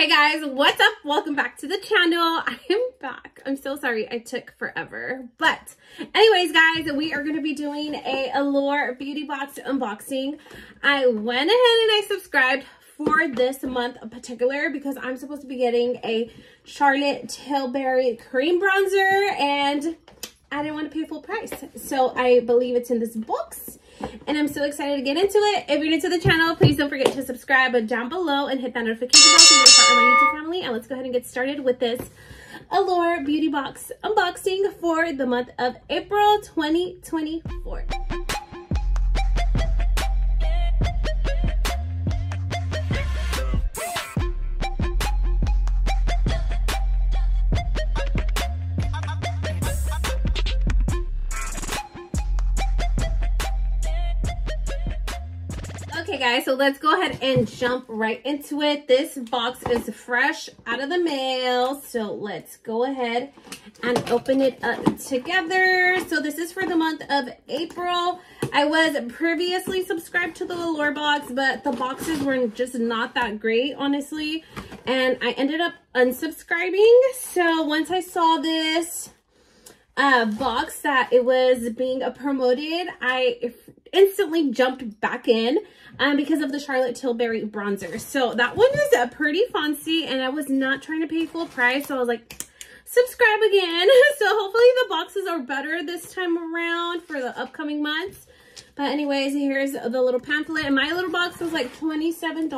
Hey guys, what's up? Welcome back to the channel. I am back. I'm so sorry I took forever. But anyways, guys, we are going to be doing a Allure Beauty Box unboxing. I went ahead and I subscribed for this month in particular because I'm supposed to be getting a Charlotte Tilbury cream bronzer and I didn't want to pay full price. So I believe it's in this box. And I'm so excited to get into it. If you're new to the channel, please don't forget to subscribe down below and hit that notification bell so you're part of my YouTube family. And let's go ahead and get started with this Allure Beauty Box unboxing for the month of April 2024. Okay guys, so let's go ahead and jump right into it. This box is fresh out of the mail, so let's go ahead and open it up together. So this is for the month of April. I was previously subscribed to the Allure box, but the boxes were just not that great, honestly, and I ended up unsubscribing. So once I saw this box that it was being promoted, I instantly jumped back in because of the Charlotte Tilbury bronzer. So that one is pretty fancy and I was not trying to pay full price, so I was like, subscribe again. So hopefully the boxes are better this time around for the upcoming months. But anyways, here's the little pamphlet, and my little box was like $27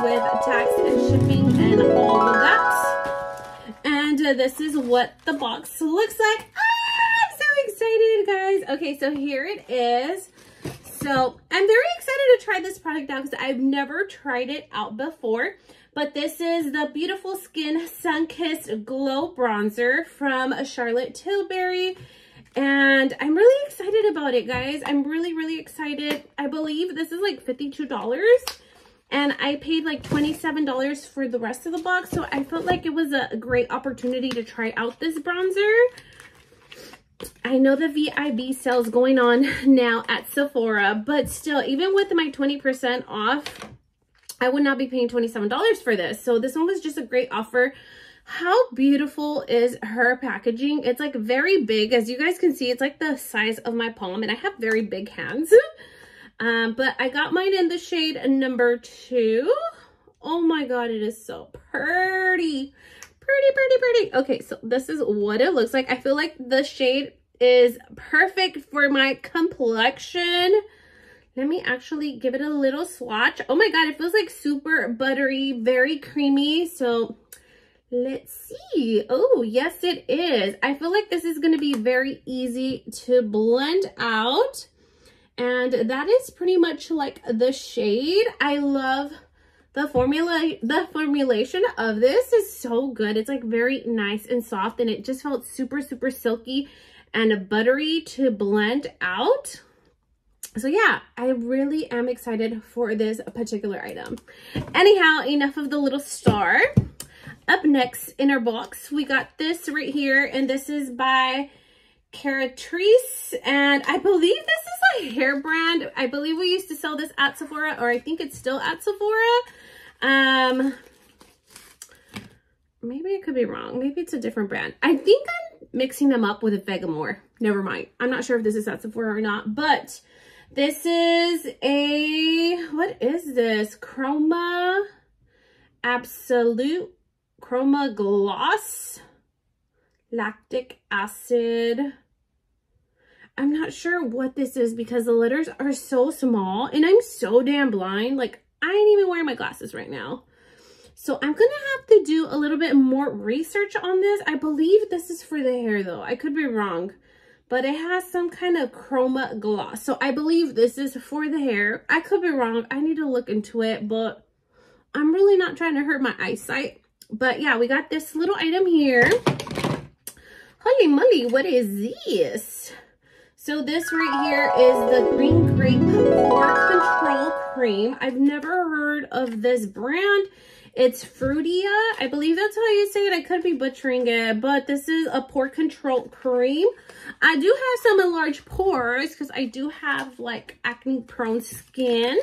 with tax and shipping and all of that. And this is what the box looks like. I'm so excited, guys. Okay, so here it is. So I'm very excited to try this product out because I've never tried it out before. But this is the Beautiful Skin Sun-Kissed Glow Bronzer from Charlotte Tilbury. And I'm really excited about it, guys. I'm really excited. I believe this is like $52. And I paid like $27 for the rest of the box. So I felt like it was a great opportunity to try out this bronzer. I know the VIB sale's going on now at Sephora, but still, even with my 20% off, I would not be paying $27 for this. So this one was just a great offer. How beautiful is her packaging? It's like very big. As you guys can see, it's like the size of my palm, and I have very big hands. But I got mine in the shade number 2. Oh my God, it is so pretty. Pretty. Okay, so this is what it looks like. I feel like the shade is perfect for my complexion. Let me actually give it a little swatch. Oh my God, it feels like super buttery, very creamy. So let's see. Oh, yes, it is. I feel like this is going to be very easy to blend out. And that is pretty much like the shade. I love the formulation of this is so good. It's like very nice and soft, and it just felt super silky and buttery to blend out. So yeah, I really am excited for this particular item. Anyhow, enough of the little star. Up next in our box, we got this right here, and this is by Caratrice, and I believe this is a hair brand. I believe we used to sell this at Sephora, or I think it's still at Sephora. Maybe I could be wrong. Maybe it's a different brand. I think I'm mixing them up with a Vegamore. Never mind. I'm not sure if this is at Sephora or not, but this is a, what is this? Chroma Absolute Chroma Gloss Lactic Acid. I'm not sure what this is because the letters are so small and I'm so damn blind. Like, I ain't even wearing my glasses right now. So I'm going to have to do a little bit more research on this. I believe this is for the hair though. I could be wrong, but it has some kind of chroma gloss. So I believe this is for the hair. I could be wrong. I need to look into it, but I'm really not trying to hurt my eyesight. But yeah, we got this little item here. Holy moly, what is this? So this right here is the Green Grape Pore Control Cream. I've never heard of this brand. It's Frutia. I believe that's how you say it. I could be butchering it, but this is a pore control cream. I do have some enlarged pores because I do have like acne prone skin.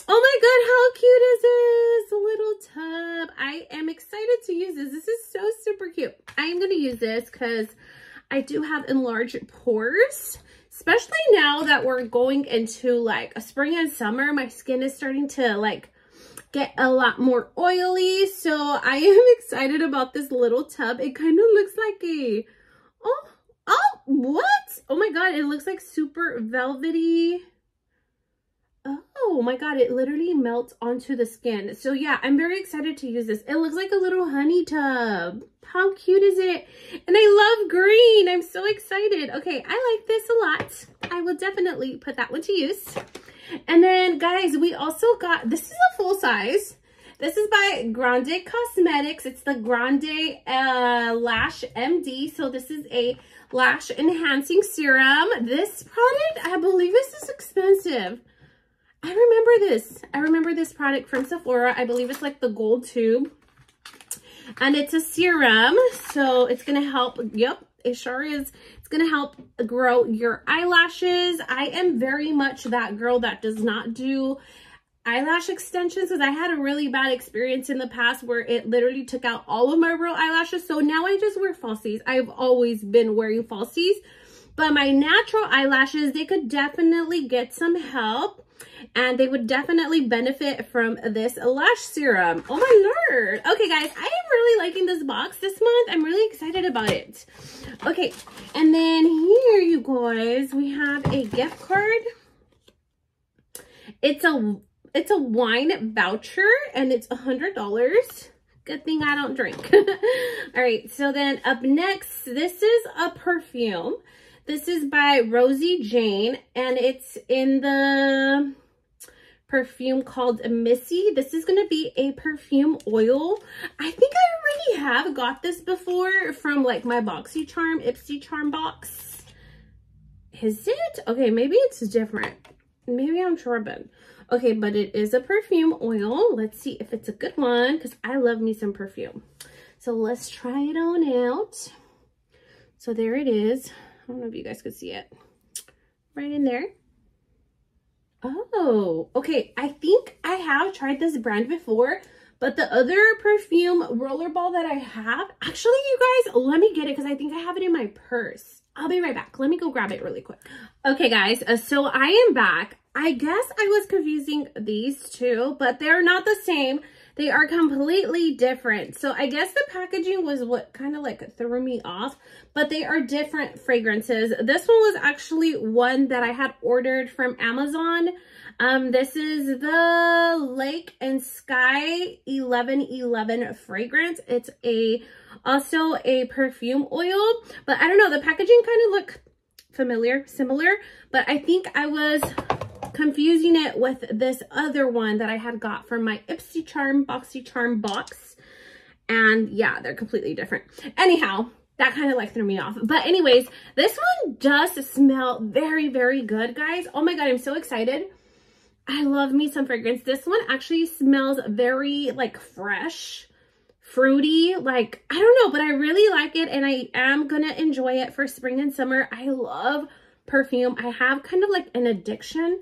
Oh my God, how cute is this? A little I am excited to use this. This is so super cute. I am going to use this because I do have enlarged pores, especially now that we're going into like a spring and summer. My skin is starting to like get a lot more oily. So I am excited about this little tub. It kind of looks like a, what? Oh my God, it looks like super velvety. Oh my God, it literally melts onto the skin. So yeah, I'm very excited to use this. It looks like a little honey tub. How cute is it? And I love green. I'm so excited. Okay, I like this a lot. I will definitely put that one to use. And then guys, we also got, this is a full size. This is by Grande Cosmetics. It's the Grande Lash MD. So this is a lash enhancing serum. This product, I believe this is expensive. I remember this. I remember this product from Sephora. I believe it's like the gold tube. And it's a serum. So it's going to help. Yep, it sure is. It's going to help grow your eyelashes. I am very much that girl that does not do eyelash extensions because I had a really bad experience in the past where it literally took out all of my real eyelashes. So now I just wear falsies. I've always been wearing falsies. But my natural eyelashes, they could definitely get some help. And they would definitely benefit from this lash serum. Oh my Lord. Okay, guys, I am really liking this box this month. I'm really excited about it. Okay, and then here, you guys, we have a gift card. It's a wine voucher, and it's $100. Good thing I don't drink. All right, so then up next, this is a perfume. This is by Rosie Jane, and it's in the perfume called Missy. This is going to be a perfume oil. I think I already have got this before from like my BoxyCharm, Ipsy Charm box. Is it? Okay, maybe it's different. Maybe I'm tripping. Okay, but it is a perfume oil. Let's see if it's a good one because I love me some perfume. So let's try it on out. So there it is. I don't know if you guys could see it. Right in there. Oh, okay. I think I have tried this brand before, but the other perfume rollerball that I have, actually, you guys, let me get it because I think I have it in my purse. I'll be right back. Let me go grab it really quick. Okay, guys, so I am back. I guess I was confusing these two, but they're not the same. They are completely different. So I guess the packaging was what kind of like threw me off, but they are different fragrances. This one was actually one that I had ordered from Amazon. This is the Lake and Sky 1111 fragrance. It's also a perfume oil, but I don't know, the packaging kind of look similar, but I think I was confusing it with this other one that I had got from my Ipsy Charm BoxyCharm box. And yeah, they're completely different. Anyhow, that kind of like threw me off. But anyways, this one does smell very, very good, guys. Oh my God, I'm so excited. I love me some fragrance. This one actually smells very like fresh, fruity, like, I don't know, but I really like it and I am gonna enjoy it for spring and summer. I love perfume. I have kind of like an addiction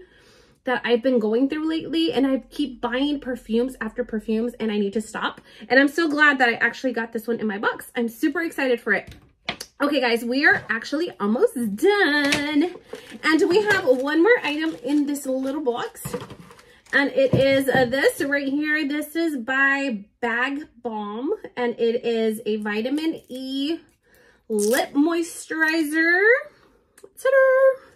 that I've been going through lately, and I keep buying perfumes after perfumes and I need to stop. And I'm so glad that I actually got this one in my box. I'm super excited for it. Okay guys, we are actually almost done. And we have one more item in this little box. And it is this right here. This is by Bag Balm, and it is a vitamin E lip moisturizer. Ta-da!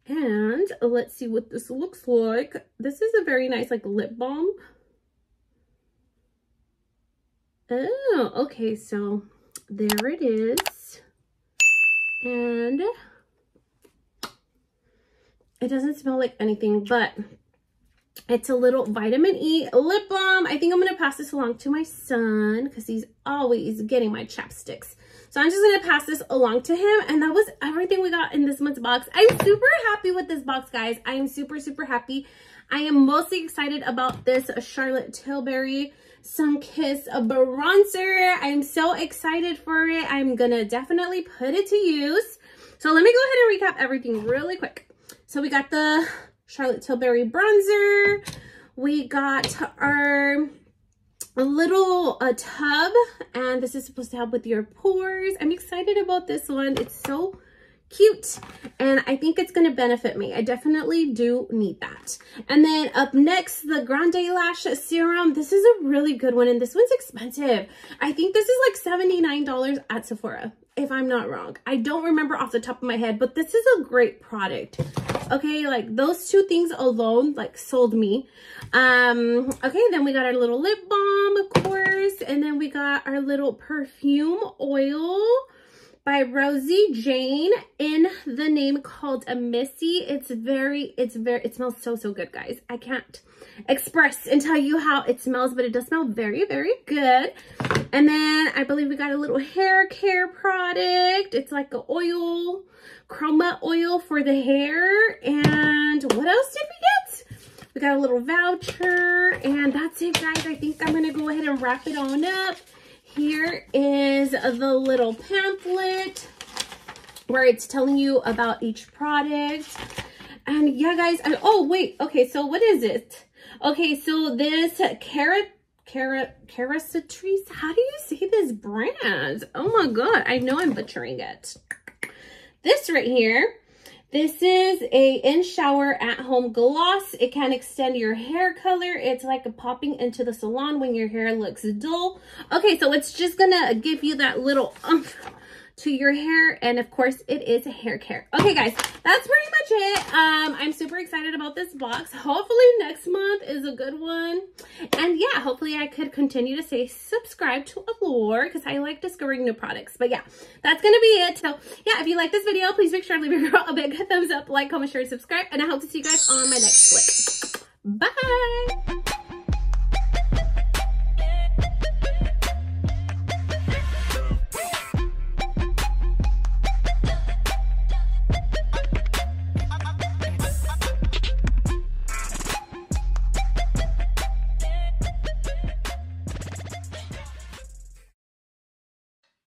And let's see what this looks like. This is a very nice like lip balm. Oh, okay, so there it is. And it doesn't smell like anything, but it's a little vitamin E lip balm. I think I'm going to pass this along to my son because he's always getting my chapsticks. So I'm just going to pass this along to him. And that was everything we got in this month's box. I'm super happy with this box, guys. I am super, super happy. I am mostly excited about this Charlotte Tilbury Sun-Kissed bronzer. I'm so excited for it. I'm going to definitely put it to use. So let me go ahead and recap everything really quick. So we got the Charlotte Tilbury bronzer. We got our a little tub, and this is supposed to help with your pores. I'm excited about this one. It's so cute, and I think it's going to benefit me. I definitely do need that. And then up next, the Grande Lash Serum. This is a really good one, and this one's expensive. I think this is like $79 at Sephora, if I'm not wrong. I don't remember off the top of my head, but this is a great product. Okay, like those two things alone like sold me. Okay, then we got our little lip balm, of course, and then we got our little perfume oil by Rosie Jane in the name called a Missy. It smells so good, guys. I can't express and tell you how it smells, but it does smell very, very good. And then I believe we got a little hair care product. It's like a oil, chroma oil for the hair. And what else did we get? We got a little voucher, and that's it, guys. I think I'm gonna go ahead and wrap it on up. Here is the little pamphlet where it's telling you about each product. And yeah, guys, oh wait, okay, so what is it? Okay, so this Ceratrice, how do you say this brand? Oh my god, I know I'm butchering it. This right here, this is a in-shower at-home gloss. It can extend your hair color. It's like a popping into the salon when your hair looks dull. Okay, so it's just gonna give you that little umph to your hair, and of course it is a hair care. Okay, guys, that's pretty much it. I'm super excited about this box. Hopefully next month is a good one, and yeah, hopefully I could continue to say subscribe to Allure because I like discovering new products. But yeah, that's gonna be it. So yeah, if you like this video, please make sure to leave a big thumbs up, like, comment, share, and subscribe, and I hope to see you guys on my next clip. Bye.